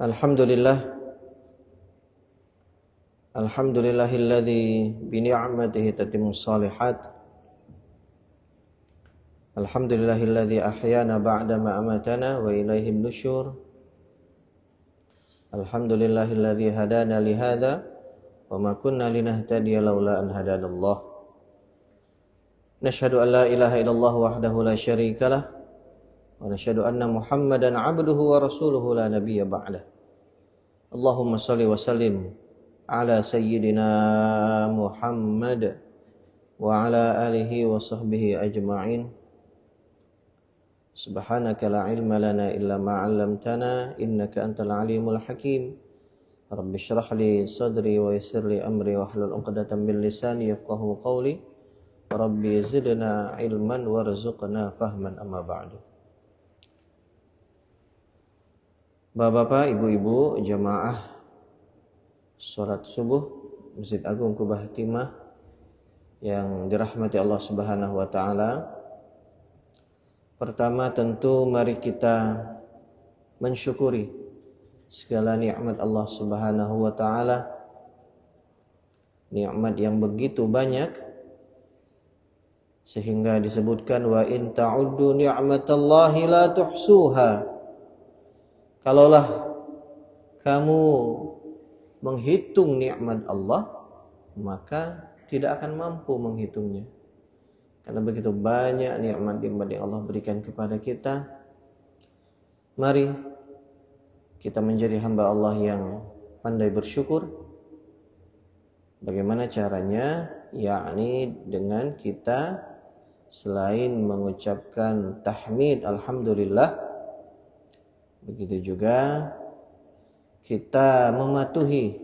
Alhamdulillah Alhamdulillahilladzi bini'matihi tatimmus shalihat. Alhamdulillahilladzi ahyana ba'dama amatana wa ilaihim nusyur. Alhamdulillahilladzi hadana lihadza wa ma kunna linahtadiya laula an hadanallah. Nashhadu an la ilaha illallah wahdahu la syarikalah wa nashhadu anna Muhammadan 'abduhu wa rasuluhu la nabiyya ba'dah. Allahumma shalli wa sallim ala sayyidina Muhammad wa ala alihi wa sahbihi ajma'in. Subhanaka la ilma lana illa ma 'allamtana innaka antal alimul hakim. Rabbi shrah li sadri wa yassir li amri wa hlul 'uqdatam min lisani yafqahu qawli. Rabbi zidna ilman warzuqna fahman, amma ba'du. Bapak-bapak, ibu-ibu, jamaah salat subuh Masjid Agung Kubah Timah yang dirahmati Allah Subhanahu wa taala. Pertama tentu mari kita mensyukuri segala nikmat Allah Subhanahu wa taala. Nikmat yang begitu banyak sehingga disebutkan wa in ta'uddu ni'matallahi la tuhsuha. Kalaulah kamu menghitung nikmat Allah, maka tidak akan mampu menghitungnya. Karena begitu banyak nikmat-nikmat yang Allah berikan kepada kita. Mari kita menjadi hamba Allah yang pandai bersyukur. Bagaimana caranya? Yakni dengan kita selain mengucapkan tahmid alhamdulillah, begitu juga kita mematuhi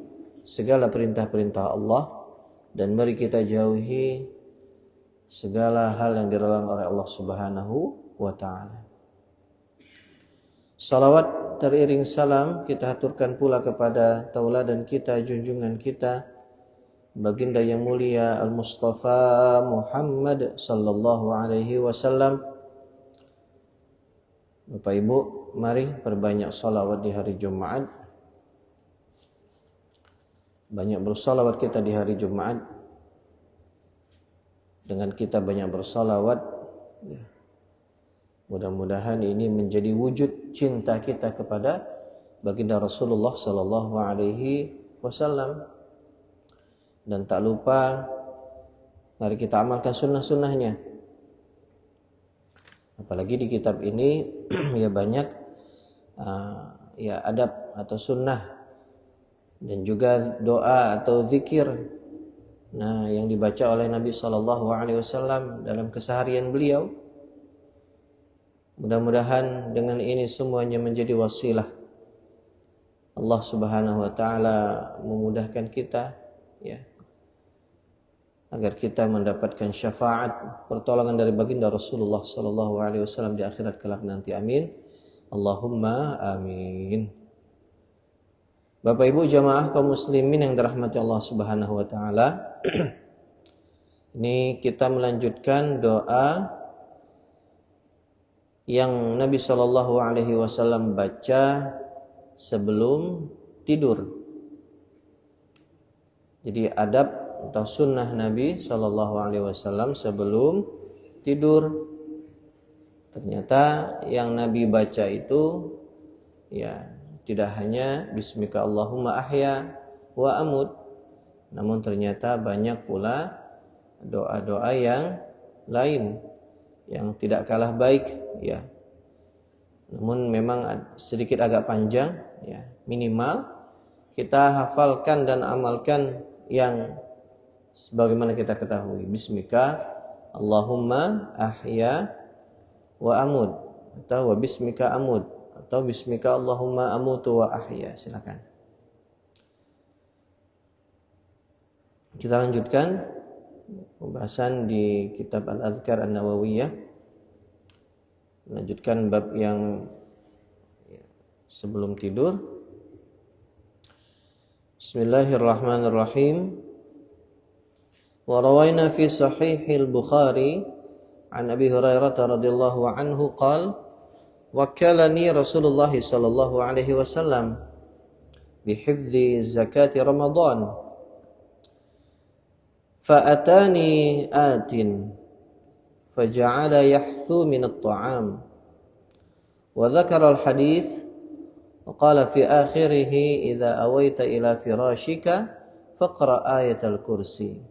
segala perintah-perintah Allah dan mari kita jauhi segala hal yang dilarang oleh Allah Subhanahu wa taala. Salawat teriring salam kita haturkan pula kepada tauladan kita, junjungan kita, baginda yang mulia Al-Mustafa Muhammad sallallahu alaihi wasallam. Bapak Ibu, mari perbanyak salawat di hari Jumat. Banyak bersalawat kita di hari Jumat. Dengan kita banyak bersalawat, mudah-mudahan ini menjadi wujud cinta kita kepada baginda Rasulullah sallallahu alaihi wasallam. Dan tak lupa mari kita amalkan sunnah-sunnahnya. Apalagi di kitab ini ya banyak ya adab atau sunnah dan juga doa atau zikir. Nah, yang dibaca oleh Nabi sallallahu alaihi wasallam dalam keseharian beliau. Mudah-mudahan dengan ini semuanya menjadi wasilah Allah Subhanahu wa taala memudahkan kita ya, agar kita mendapatkan syafaat pertolongan dari baginda Rasulullah sallallahu alaihi wasallam di akhirat kelak nanti. Amin. Allahumma amin. Bapak Ibu jamaah kaum muslimin yang dirahmati Allah Subhanahu wa taala. Ini kita melanjutkan doa yang Nabi sallallahu alaihi wasallam baca sebelum tidur. Jadi adab atau sunnah Nabi sallallahu alaihi wasallam sebelum tidur. Ternyata yang Nabi baca itu ya tidak hanya bismika Allahumma ahya wa amut, namun ternyata banyak pula doa-doa yang lain yang tidak kalah baik ya. Namun memang sedikit agak panjang ya. Minimal kita hafalkan dan amalkan yang sebagaimana kita ketahui. Bismika Allahumma ahya wa amut, atau wa bismika amut, atau bismika Allahumma amutu wa ahya. Silakan. Kita lanjutkan pembahasan di kitab Al-Adhkar An-Nawawiyah. Lanjutkan bab yang sebelum tidur. Bismillahirrahmanirrahim. Wa rawayna fi sahihil Bukhari an Abi Hurairah radhiyallahu anhu qala wakkalani Rasulullah sallallahu alaihi wasallam bihifdzi zakati Ramadan. Fa'atani atin faja'ala yahthu min at-ta'am wa dzakara al-hadits wa qala fi akhirih idza awaita ila firashika faqra ayatal kursi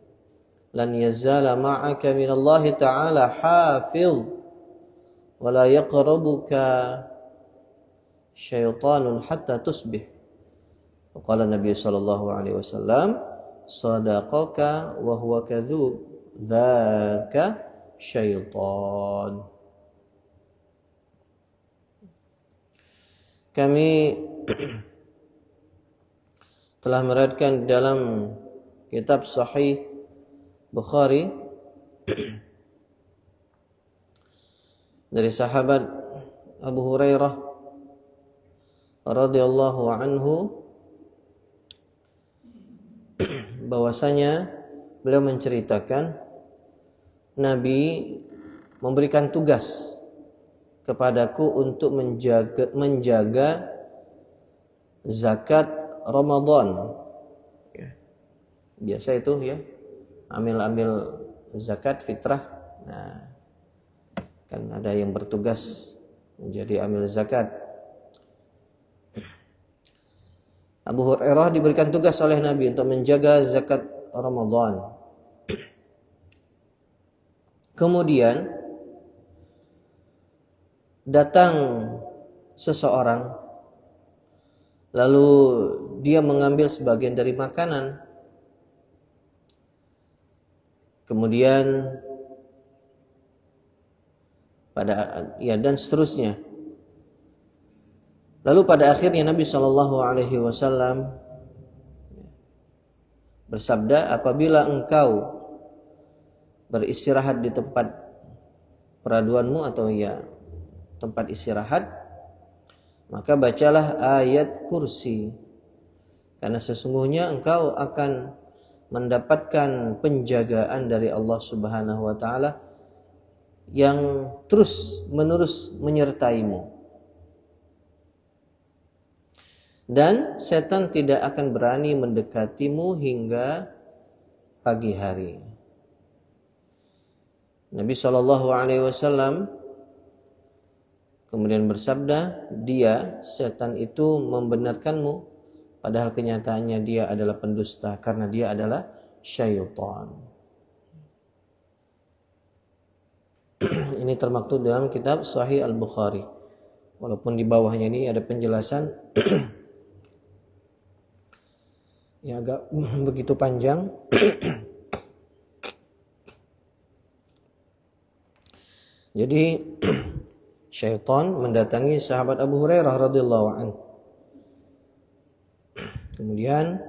lan yazala ma'aka min Allah ta'ala hafiz wa la yaqrabuka syaitanun hatta tusbih. Qala Nabi sallallahu alaihi wasallam sadaqaka wa huwa kadzub dzaka syaitan. Kami telah meriwayatkan dalam kitab Sahih Bukhari dari sahabat Abu Hurairah radhiyallahu anhu bahwasanya beliau menceritakan Nabi memberikan tugas kepadaku untuk menjaga zakat Ramadan. Biasa itu ya, ambil zakat fitrah. Nah, kan ada yang bertugas menjadi amil zakat. Abu Hurairah diberikan tugas oleh Nabi untuk menjaga zakat Ramadan. Kemudian datang seseorang, lalu dia mengambil sebagian dari makanan, kemudian dan seterusnya. Lalu pada akhirnya Nabi Shallallahu Alaihi Wasallam bersabda, apabila engkau beristirahat di tempat peraduanmu atau ya tempat istirahat, maka bacalah ayat kursi, karena sesungguhnya engkau akan mendapatkan penjagaan dari Allah Subhanahu wa taala yang terus menerus menyertaimu, dan setan tidak akan berani mendekatimu hingga pagi hari. Nabi SAW kemudian bersabda, setan itu membenarkanmu, padahal kenyataannya dia adalah pendusta, karena dia adalah syaitan. Ini termaktub dalam kitab Sahih Al-Bukhari. Walaupun di bawahnya ini ada penjelasan ya agak begitu panjang. Jadi syaitan mendatangi sahabat Abu Hurairah radhiyallahu anhu. Kemudian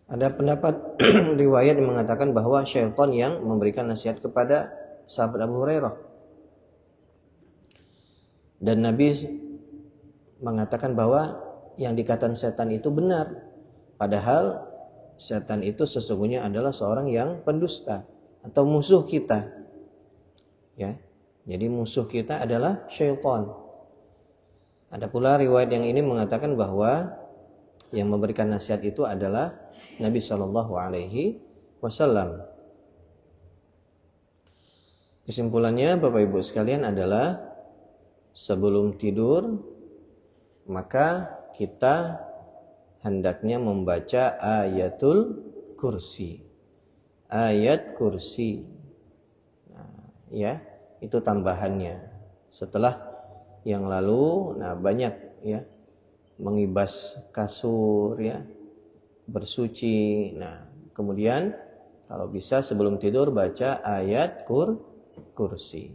ada pendapat riwayat yang mengatakan bahwa syaitan yang memberikan nasihat kepada sahabat Abu Hurairah. Dan Nabi mengatakan bahwa yang dikatakan setan itu benar, padahal setan itu sesungguhnya adalah seorang yang pendusta atau musuh kita. Ya, jadi musuh kita adalah syaitan. Ada pula riwayat yang ini mengatakan bahwa yang memberikan nasihat itu adalah Nabi Shallallahu Alaihi Wasallam. Kesimpulannya, Bapak Ibu sekalian, adalah sebelum tidur maka kita hendaknya membaca ayatul kursi. Ayat kursi. Nah, ya, itu tambahannya. Setelah yang lalu, banyak ya, mengibas kasur ya, bersuci. Nah, kemudian kalau bisa sebelum tidur baca ayat kursi.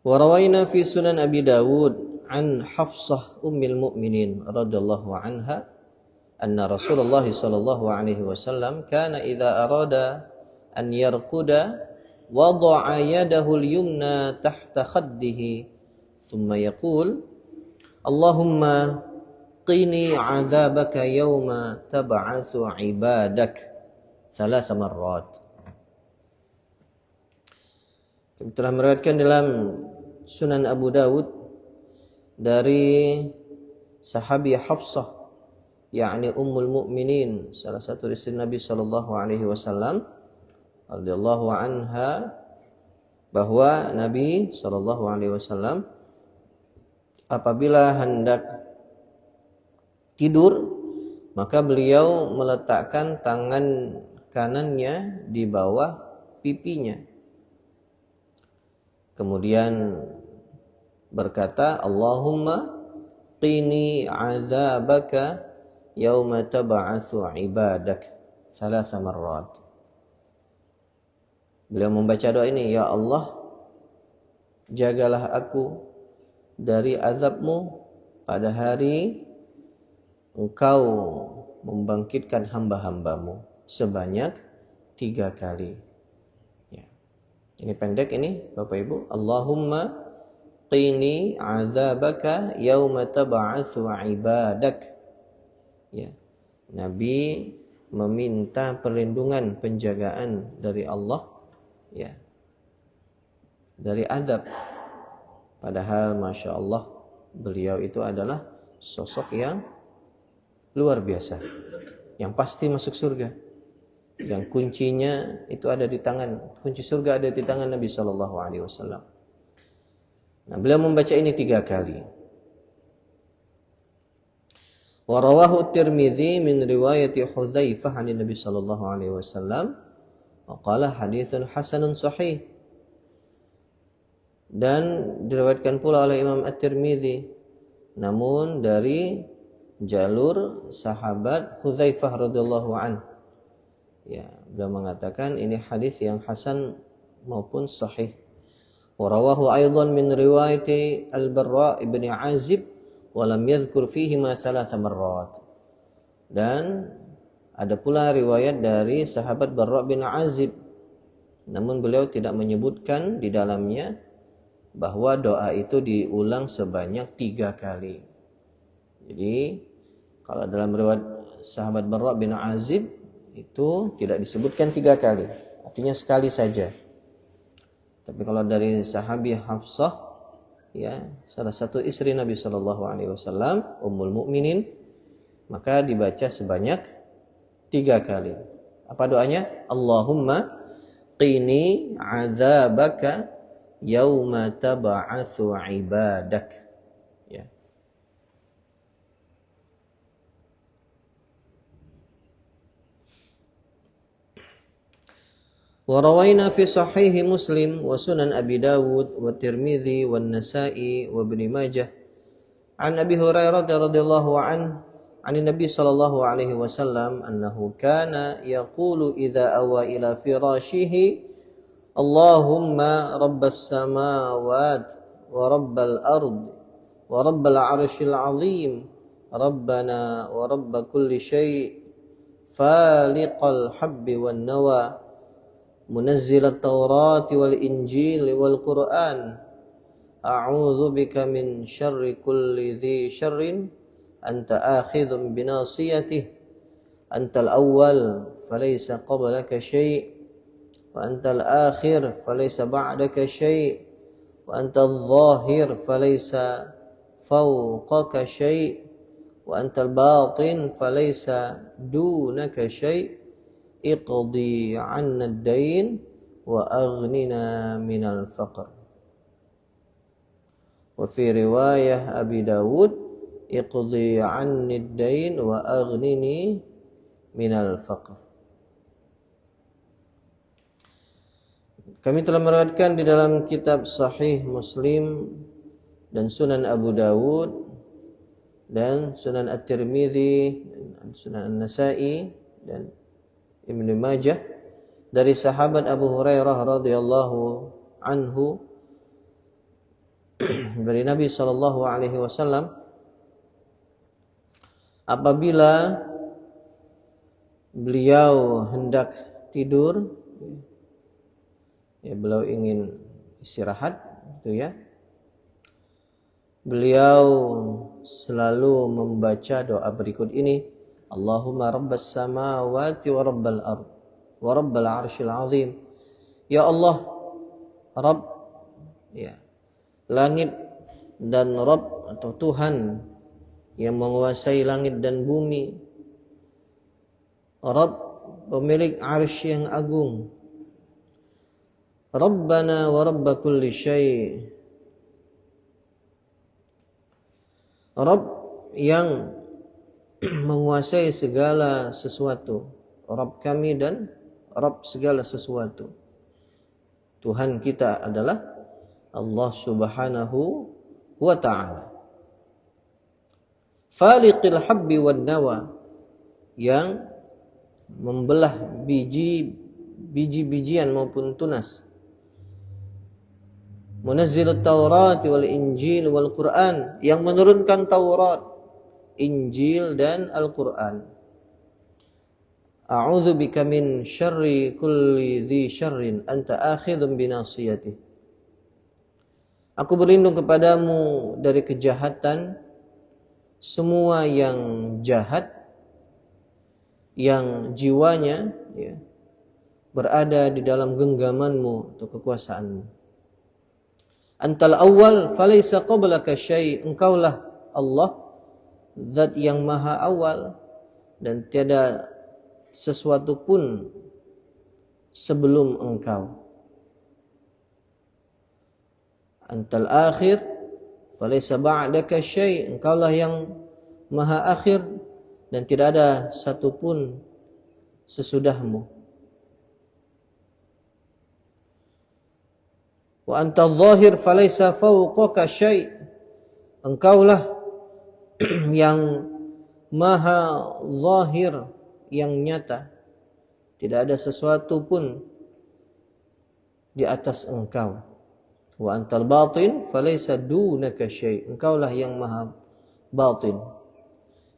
Wa rawaina fi Sunan Abi Dawud an Hafsah ummil mu'minin radhiyallahu anha anna Rasulullah sallallahu alaihi wasallam kana idza arada an yarquda wada'a yadahu al-yumna tahta khaddihi thumma yaqul Allahumma qini 'adzabaka yawma tab'atsu 'ibadak 3 marrat. Telah meriwayatkan dalam Sunan Abu Dawud dari sahabi Hafsah, yakni Ummul Mukminin, salah satu istri Nabi sallallahu alaihi wasallam radhiyallahu anha, bahwa Nabi sallallahu alaihi wasallam apabila hendak tidur, maka beliau meletakkan tangan kanannya di bawah pipinya. Kemudian berkata, Allahumma qini azabaka yauma tab'atsu ibadak salasa marrat. Beliau membaca doa ini, ya Allah, jagalah aku dari azabmu pada hari Engkau membangkitkan hamba-hambamu sebanyak 3 kali. Ya. Ini pendek ini Bapak Ibu. Allahumma qini azabaka yauma tab'atsu ibadak. Ya. Nabi meminta perlindungan, penjagaan dari Allah, ya, dari azab. Padahal Masya Allah, beliau itu adalah sosok yang luar biasa, yang pasti masuk surga, yang kuncinya itu ada di tangan, kunci surga ada di tangan Nabi Shallallahu Alaihi Wasallam. Nah, beliau membaca ini 3 kali. Warawahu Tirmidzi min riwayati Hudzaifah an Nabi Shallallahu Alaihi Wasallam, wa qala haditsun hasanun sahih. Dan diriwayatkan pula oleh Imam At-Tirmidzi, namun dari jalur sahabat Hudzaifah radhiyallahu an. Ya, beliau mengatakan ini hadis yang hasan maupun sahih. Wa rawahu aidan min riwayati Al-Barra ibn Azib wa lam yadhkur fihi ma 3 marrat. Dan ada pula riwayat dari sahabat Barra bin Azib, namun beliau tidak menyebutkan di dalamnya bahwa doa itu diulang sebanyak 3 kali. Jadi kalau dalam riwayat sahabat Barra bin Azib itu tidak disebutkan 3 kali, artinya sekali saja. Tapi kalau dari sahabi Hafsah, ya, salah satu istri Nabi Shallallahu Alaihi Wasallam, Ummul Mukminin, maka dibaca sebanyak 3 kali. Apa doanya? Allahumma qini azabaka yauma tab'atsu ibadak. Ya. وروينا في صحيح مسلم وسنن أبي داود والترمذي والنسائي وابن ماجه عن أبي هريرة رضي الله عنه عن النبي صلى الله عليه وسلم أنه كان يقول إذا أوى إلى فراشه اللهم رب السماوات ورب الأرض ورب العرش العظيم ربنا ورب كل شيء فالق الحب والنوى منزل التوراة والإنجيل والقرآن أعوذ بك من شر كل ذي شر أنت آخذ بناصيته أنت الأول فليس قبلك شيء وأنت الآخر فليس بعدك شيء وأنت الظاهر فليس فوقك شيء وأنت الباطن فليس دونك شيء اقضي عنا الدين وأغننا من الفقر. وفي رواية أبي داود اقضي عني الدين وأغنني من الفقر. Kami telah meriwayatkan di dalam kitab Sahih Muslim dan Sunan Abu Dawud dan Sunan At-Tirmidzi dan Sunan An-Nasa'i dan Ibnu Majah dari sahabat Abu Hurairah radhiyallahu anhu dari Nabi sallallahu alaihi wasallam, apabila beliau hendak tidur, ya, beliau ingin istirahat, gitu ya, beliau selalu membaca doa berikut ini, Allahumma rabbas samawati wa rabbal ard wa rabbal arshil azim. Ya Allah, Rabb, ya, langit dan Rabb atau Tuhan yang menguasai langit dan bumi. Rabb, pemilik arsy yang agung. Rabbana wa Rabb kulli syai'. Rabb yang menguasai segala sesuatu. Rabb kami dan Rabb segala sesuatu. Tuhan kita adalah Allah Subhanahu wa ta'ala. Faliqil habbi wan nawa, yang membelah biji-bijian maupun tunas. Munazzilut Taurat wal Injil wal Quran, yang menurunkan Taurat, Injil dan Al-Quran. A'udzu bika min syarri kulli dzi syarrin anta akhidhun binasiyatih. Aku berlindung kepadamu dari kejahatan semua yang jahat, yang jiwanya, ya, berada di dalam genggamanmu atau kekuasaanmu. Antal awal falaysa qablaka syai'. Engkaulah Allah, zat yang maha awal, dan tiada sesuatu pun sebelum engkau. Antal akhir falaysa ba'daka syai'. Engkaulah yang maha akhir dan tidak ada satu pun sesudahmu. Wa anta adh-dhahir falaysa fawqaka syai'. Engkaulah yang maha zahir, yang nyata, tidak ada sesuatu pun di atas engkau. Wa antal batin falaysa dunaka syai'. Engkaulah yang maha batin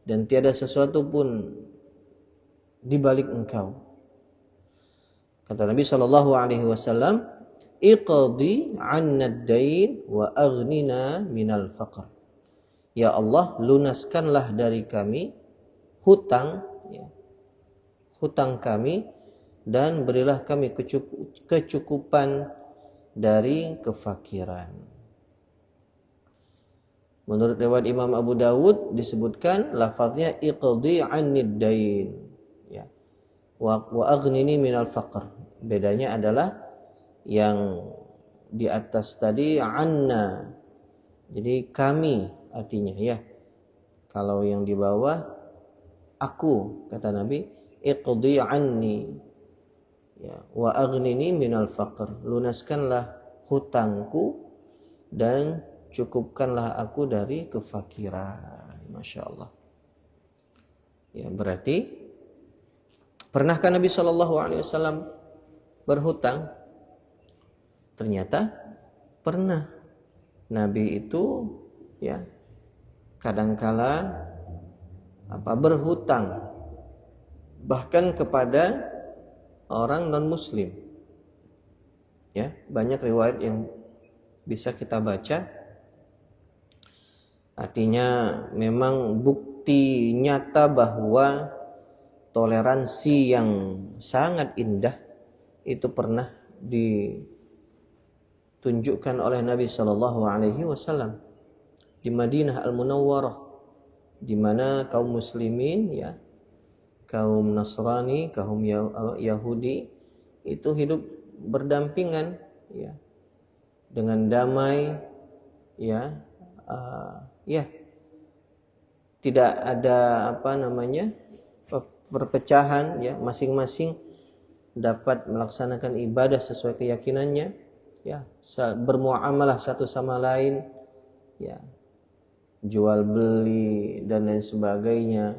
dan tiada sesuatu pun di balik engkau. Kata Nabi sallallahu alaihi wasallam, iqdi 'anna ad-dain wa aghnina minal faqr. Ya Allah, lunaskanlah dari kami hutang, ya, hutang kami, dan berilah kami kecukupan dari kefakiran. Menurut riwayat Imam Abu Dawud disebutkan lafaznya iqdi 'annid dain, ya, wa aghnini minal faqr. Bedanya adalah yang di atas tadi anna, jadi kami artinya, ya. Kalau yang di bawah aku, kata Nabi, iqdi anni, ya, wa aghnini minal faqr. Lunaskanlah hutangku dan cukupkanlah aku dari kefakiran. Masya Allah. Ya, berarti pernahkah Nabi SAW berhutang? Ternyata pernah. Nabi itu, ya, kadangkala berhutang bahkan kepada orang non muslim. Ya, banyak riwayat yang bisa kita baca. Artinya memang bukti nyata bahwa toleransi yang sangat indah itu pernah ditunjukkan oleh Nabi Shallallahu Alaihi Wasallam di Madinah Al-Munawwarah, di mana kaum muslimin, ya, kaum Nasrani, kaum Yahudi itu hidup berdampingan, ya, dengan damai, ya, ya, tidak ada perpecahan, ya, masing-masing dapat melaksanakan ibadah sesuai keyakinannya, ya, bermuamalah satu sama lain, ya, jual beli dan lain sebagainya.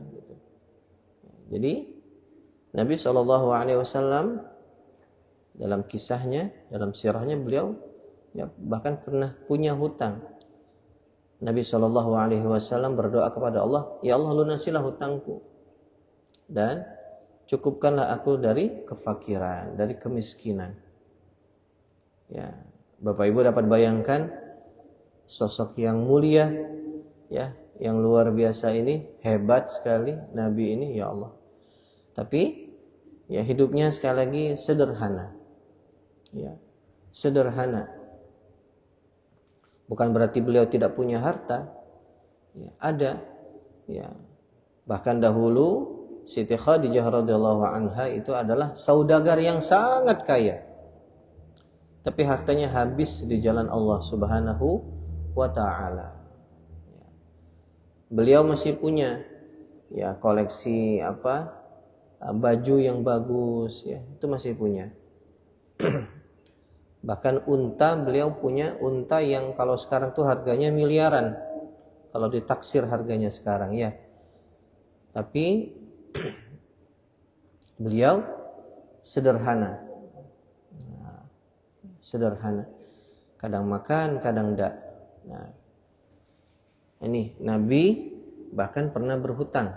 Jadi Nabi SAW dalam kisahnya, dalam sirahnya, beliau, ya, bahkan pernah punya hutang. Nabi SAW berdoa kepada Allah, ya Allah, lunasilah hutangku dan cukupkanlah aku dari kefakiran, dari kemiskinan. Ya, Bapak Ibu dapat bayangkan sosok yang mulia, ya, yang luar biasa ini, hebat sekali Nabi ini, ya Allah. Tapi, ya, hidupnya sekali lagi sederhana, ya, sederhana. Bukan berarti beliau tidak punya harta, ya, ada, ya. Bahkan dahulu Siti Khadijah radhiyallahu anha itu adalah saudagar yang sangat kaya, tapi hartanya habis di jalan Allah Subhanahu wa taala. Beliau masih punya, ya, koleksi baju yang bagus, ya, itu masih punya. Bahkan unta, beliau punya unta yang kalau sekarang tuh harganya miliaran kalau ditaksir harganya sekarang, ya. Tapi beliau sederhana. Nah, sederhana. Kadang makan, kadang enggak. Nah, ini Nabi bahkan pernah berhutang.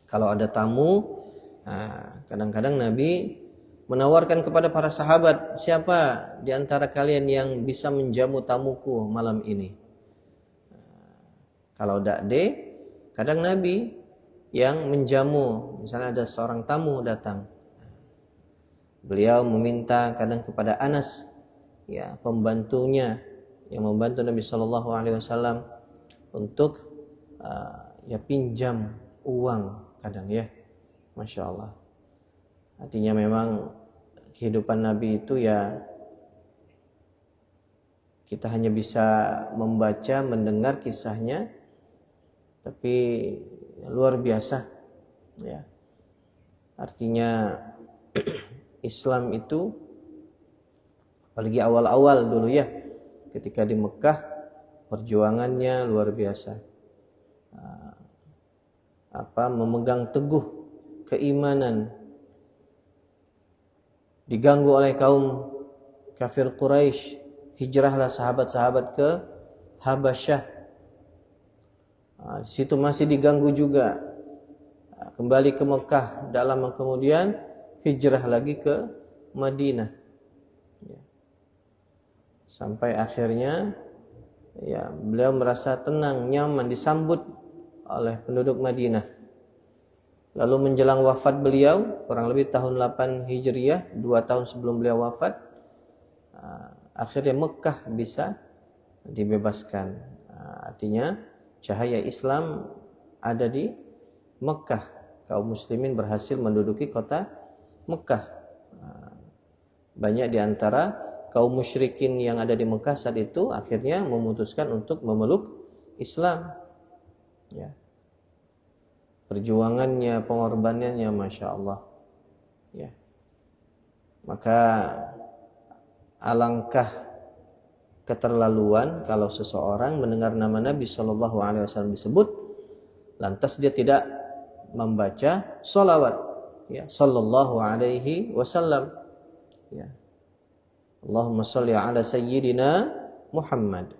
Kalau ada tamu, kadang-kadang Nabi menawarkan kepada para sahabat, siapa di antara kalian yang bisa menjamu tamuku malam ini? Kalau dakde, kadang Nabi yang menjamu. Misalnya ada seorang tamu datang, beliau meminta kadang kepada Anas, ya, pembantunya yang membantu Nabi Shallallahu Alaihi Wasallam untuk ya pinjam uang kadang, ya, Masya Allah. Artinya memang kehidupan Nabi itu, ya, kita hanya bisa membaca, mendengar kisahnya, tapi luar biasa, ya. Artinya Islam itu, apalagi awal-awal dulu, ya, ketika di Mekah, perjuangannya luar biasa. Memegang teguh keimanan, diganggu oleh kaum kafir Quraisy, hijrahlah sahabat-sahabat ke Habasyah. Di situ masih diganggu juga. Kembali ke Mekah, tak lama kemudian hijrah lagi ke Madinah. Sampai akhirnya, ya, beliau merasa tenang, nyaman, disambut oleh penduduk Madinah. Lalu menjelang wafat beliau, kurang lebih tahun 8 Hijriah, 2 tahun sebelum beliau wafat, akhirnya Mekah bisa dibebaskan. Artinya cahaya Islam ada di Mekah. Kaum muslimin berhasil menduduki kota Mekah. Banyak di antara kaum musyrikin yang ada di Mekah saat itu akhirnya memutuskan untuk memeluk Islam, ya. Perjuangannya, pengorbanannya, Masya Allah, ya. Maka alangkah keterlaluan kalau seseorang mendengar nama Nabi Shallallahu Alaihi Wasallam disebut, lantas dia tidak membaca sholawat, ya, Sallallahu Alaihi Wasallam, ya. Allahumma sholli ala Sayyidina Muhammad.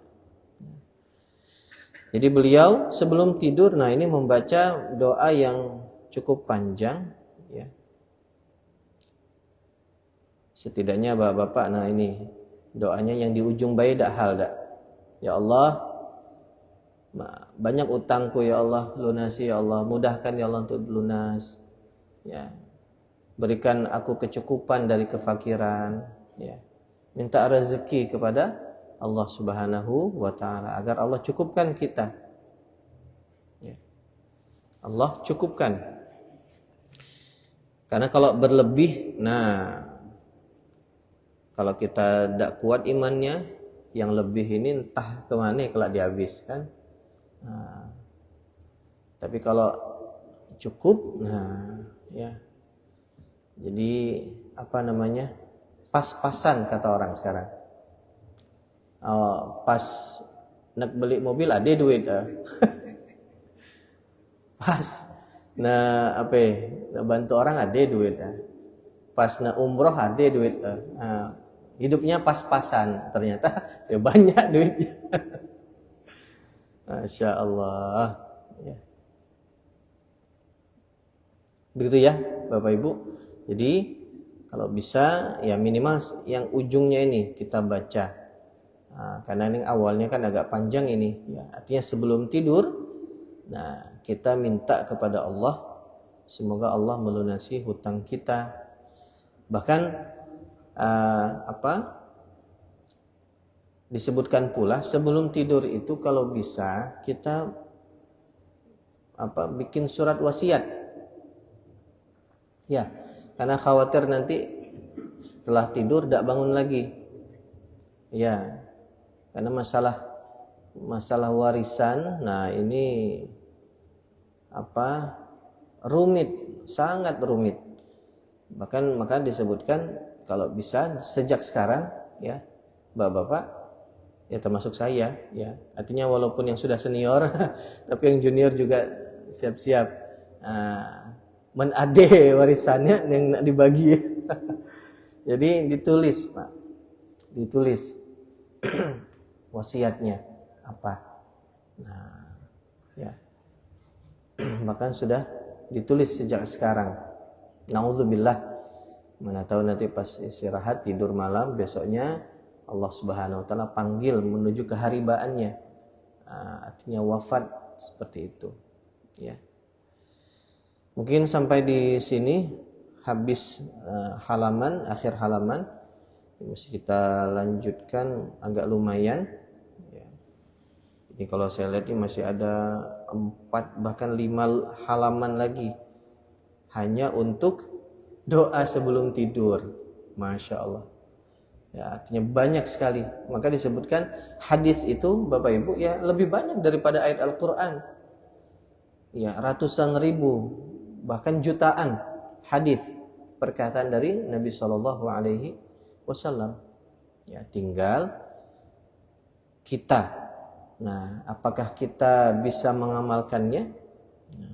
Jadi beliau sebelum tidur, nah ini membaca doa yang cukup panjang, ya. Setidaknya bapak-bapak, nah ini doanya yang di ujung bayi dak hal dak. Ya Allah, banyak utangku, ya Allah, lunasi, ya Allah, mudahkan, ya Allah, untuk lunas, ya. Berikan aku kecukupan dari kefakiran, ya. Minta rezeki kepada Allah Subhanahu wa taala agar Allah cukupkan kita, ya. Allah cukupkan. Karena kalau berlebih, nah, kalau kita tidak kuat imannya, yang lebih ini entah kemana kalau dihabiskan. Nah, tapi kalau cukup, nah, ya, jadi pas-pasan kata orang sekarang. Pas nak beli mobil ada duit, pas nak bantu orang ada duit, pas nak umroh ada duit, hidupnya pas-pasan, ternyata ya banyak duitnya. Masya Allah, ya. Begitu, ya, Bapak Ibu. Jadi kalau bisa, ya, minimal yang ujungnya ini kita baca. Karena ini awalnya kan agak panjang ini, ya. Artinya sebelum tidur, nah, kita minta kepada Allah semoga Allah melunasi hutang kita. Bahkan disebutkan pula sebelum tidur itu kalau bisa kita bikin surat wasiat. Ya, karena khawatir nanti setelah tidur tidak bangun lagi. Ya, karena masalah warisan, nah ini rumit, sangat rumit. Bahkan maka disebutkan kalau bisa sejak sekarang ya, Bapak-bapak ya termasuk saya ya. Artinya walaupun yang sudah senior tapi yang junior juga siap-siap menade warisannya yang nak dibagi. Jadi ditulis, Pak. Ditulis wasiatnya apa. Nah, ya. Bahkan sudah ditulis sejak sekarang. Nauzubillah. Mana tahu nanti pas istirahat tidur malam besoknya Allah Subhanahu wa taala panggil menuju keharibaannya. Artinya wafat seperti itu. Ya. Mungkin sampai di sini habis akhir halaman. Masih kita lanjutkan agak lumayan. Ya. Ini kalau saya lihat ini masih ada 4 bahkan 5 halaman lagi hanya untuk doa sebelum tidur. Masya Allah. Ya, artinya banyak sekali. Maka disebutkan hadis itu Bapak Ibu ya lebih banyak daripada ayat Al-Qur'an. Ya, ratusan ribu bahkan jutaan hadis perkataan dari Nabi Shallallahu alaihi wasallam. Ya, tinggal kita. Nah, apakah kita bisa mengamalkannya? Nah,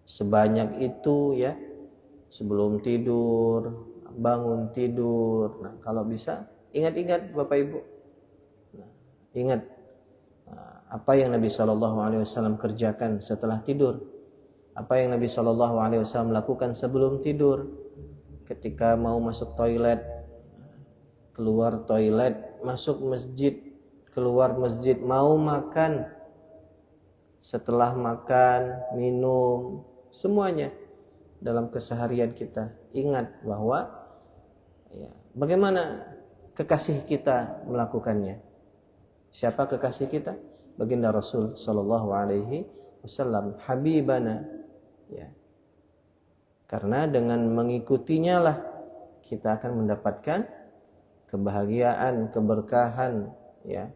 sebanyak itu ya sebelum tidur, bangun tidur. Nah, kalau bisa ingat-ingat Bapak Ibu. Nah, ingat apa yang Nabi Shallallahu alaihi wasallam kerjakan setelah tidur. Apa yang Nabi Shallallahu alaihi wasallam lakukan sebelum tidur. Ketika mau masuk toilet, keluar toilet, masuk masjid, keluar masjid, mau makan, setelah makan, minum, semuanya dalam keseharian kita. Ingat bahwa ya, bagaimana kekasih kita melakukannya. Siapa kekasih kita? Baginda Rasul sallallahu alaihi wasallam, habibana. Ya. Karena dengan mengikutinya lah kita akan mendapatkan kebahagiaan, keberkahan, ya.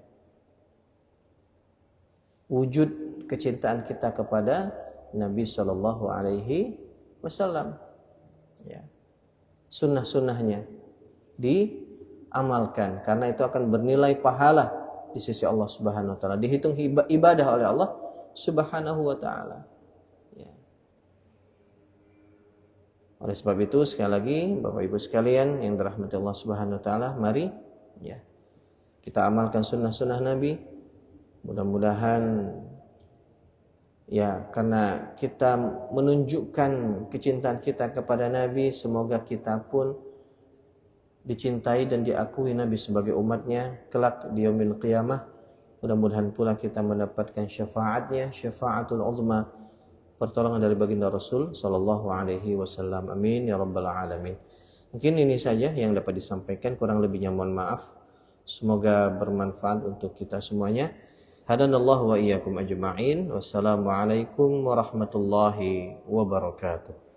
Wujud kecintaan kita kepada Nabi sallallahu alaihi wasallam. Ya. Sunnah-sunnahnya diamalkan karena itu akan bernilai pahala di sisi Allah Subhanahu wa taala, dihitung ibadah oleh Allah Subhanahu wa taala. Ya. Oleh sebab itu sekali lagi Bapak Ibu sekalian yang dirahmati Allah Subhanahu wa taala, mari ya kita amalkan sunnah-sunnah Nabi. Mudah-mudahan ya karena kita menunjukkan kecintaan kita kepada Nabi, semoga kita pun dicintai dan diakui Nabi sebagai umatnya kelak di yaumil qiyamah. Mudah-mudahan pula kita mendapatkan syafaatnya, syafaatul uzma, pertolongan dari baginda Rasul sallallahu alaihi wasallam. Amin ya rabbal alamin. Mungkin ini saja yang dapat disampaikan, kurang lebihnya mohon maaf. Semoga bermanfaat untuk kita semuanya. Hadanallahu wa iyyakum ajma'in. Wassalamualaikum warahmatullahi wabarakatuh.